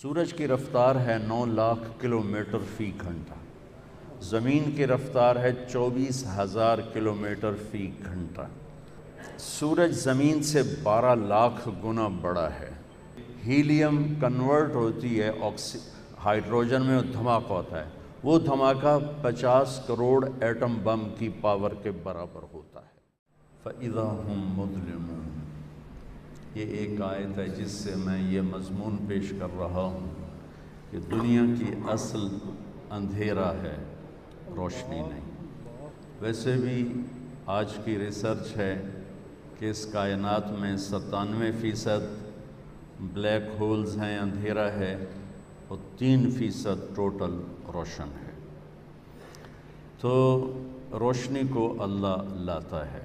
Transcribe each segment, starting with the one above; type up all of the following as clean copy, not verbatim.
سورج کی رفتار ہے 9 لاکھ کلومیٹر فی گھنٹہ، زمین کی رفتار ہے 24,000 کلومیٹر فی گھنٹہ۔ سورج زمین سے 12 لاکھ گنا بڑا ہے۔ ہیلیم کنورٹ ہوتی ہے ہائیڈروجن میں، دھماکہ ہوتا ہے، وہ دھماکہ 50 کروڑ ایٹم بم کی پاور کے برابر ہوتا ہے۔ فَإِذَا هُمْ مُظْلِمُونَ، یہ ایک آیت ہے جس سے میں یہ مضمون پیش کر رہا ہوں کہ دنیا کی اصل اندھیرا ہے، روشنی نہیں۔ ویسے بھی آج کی ریسرچ ہے کہ اس کائنات میں 97% بلیک ہولز ہیں، اندھیرا ہے، اور 3% ٹوٹل روشن ہے۔ تو روشنی کو اللہ لاتا ہے۔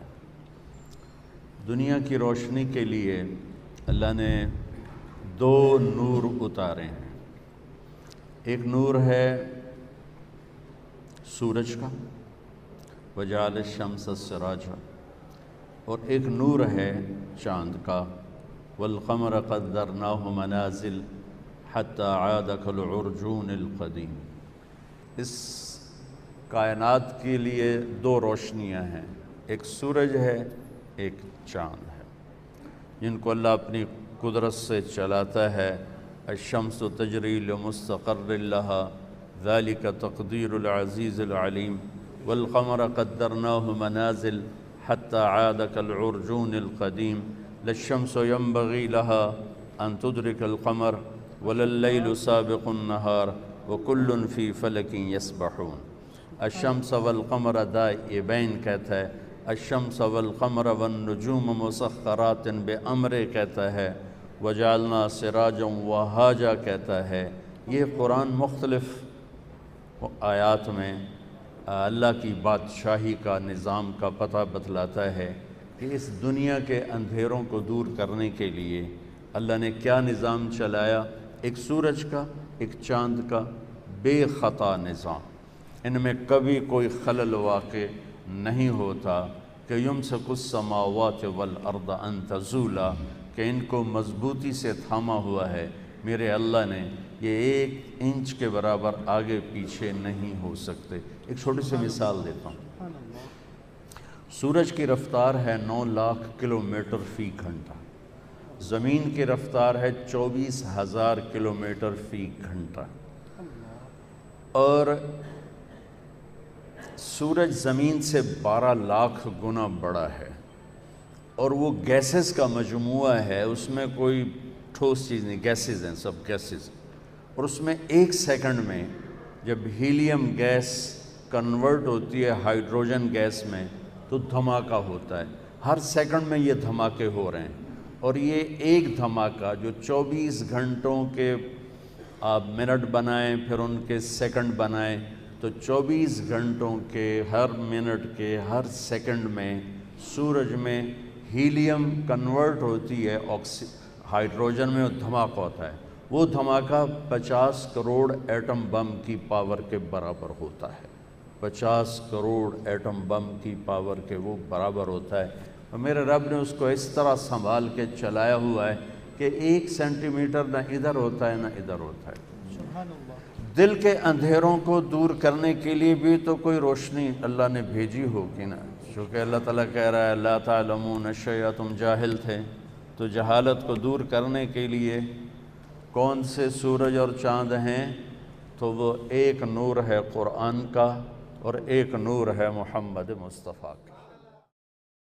دنیا کی روشنی کے لیے اللہ نے 2 نور اتارے ہیں۔ ایک نور ہے سورج کا، وجعل الشمس سراجا، اور ایک نور ہے چاند کا، والقمر قدرناہ منازل حتی عاد کالعرجون القدیم۔ اس کائنات کے لیے 2 روشنیاں ہیں، ایک سورج ہے، ایک چاند ہے، جن کو اللہ اپنی قدرت سے چلاتا ہے۔ الشمس تجری لمستقر لها ذلك تقدیر العزیز العلیم، والقمر قدرناہ منازل حتی عاد کالعرجون القدیم، لا الشمس ينبغي لها ان تدرك القمر ولا الليل سابق النهار وكل في فلك يسبحون۔ الشمس والقمر دائبین کہتا ہے، الشمس والقمر والنجوم مسخرات بامر کہتا ہے، وجعلنا سراجا وہاجا کہتا ہے۔ یہ قرآن مختلف آیات میں اللہ کی بادشاہی کا نظام کا پتہ بتلاتا ہے کہ اس دنیا کے اندھیروں کو دور کرنے کے لیے اللہ نے کیا نظام چلایا۔ ایک سورج کا، ایک چاند کا، بے خطا نظام، ان میں کبھی کوئی خلل واقع نہیں ہوتا کہ یمسک السماوات والارض ان تزولا، کہ ان کو مضبوطی سے تھاما ہوا ہے میرے اللہ نے، یہ 1 انچ کے برابر آگے پیچھے نہیں ہو سکتے۔ ایک چھوٹی سی مثال دیتا ہوں۔ سورج کی رفتار ہے 9 لاکھ کلومیٹر فی گھنٹہ، زمین کی رفتار ہے 24,000 کلومیٹر فی گھنٹہ، اور سورج زمین سے 12 لاکھ گنا بڑا ہے، اور وہ گیسز کا مجموعہ ہے، اس میں کوئی ٹھوس چیز نہیں، گیسز ہیں، سب گیسز، اور اس میں 1 سیکنڈ میں جب ہیلیم گیس کنورٹ ہوتی ہے ہائیڈروجن گیس میں تو دھماکہ ہوتا ہے۔ ہر سیکنڈ میں یہ دھماکے ہو رہے ہیں، اور یہ ایک دھماکہ جو 24 گھنٹوں کے آپ منٹ بنائیں پھر ان کے سیکنڈ بنائیں، تو 24 گھنٹوں کے ہر منٹ کے ہر سیکنڈ میں سورج میں ہیلیم کنورٹ ہوتی ہے ہائیڈروجن میں، دھماکہ ہوتا ہے، وہ دھماکہ 50 کروڑ ایٹم بم کی پاور کے برابر ہوتا ہے۔ 50 کروڑ ایٹم بم کی پاور کے وہ برابر ہوتا ہے، اور میرے رب نے اس کو اس طرح سنبھال کے چلایا ہوا ہے کہ 1 سینٹی میٹر نہ ادھر ہوتا ہے نہ ادھر ہوتا ہے۔ دل کے اندھیروں کو دور کرنے کے لیے بھی تو کوئی روشنی اللہ نے بھیجی ہوگی نا، چونکہ اللہ تعالیٰ کہہ رہا ہے لا تعلمون شیئا، تم جاہل تھے، تو جہالت کو دور کرنے کے لیے کون سے سورج اور چاند ہیں؟ تو وہ ایک نور ہے قرآن کا، اور ایک نور ہے محمد مصطفیٰ کا۔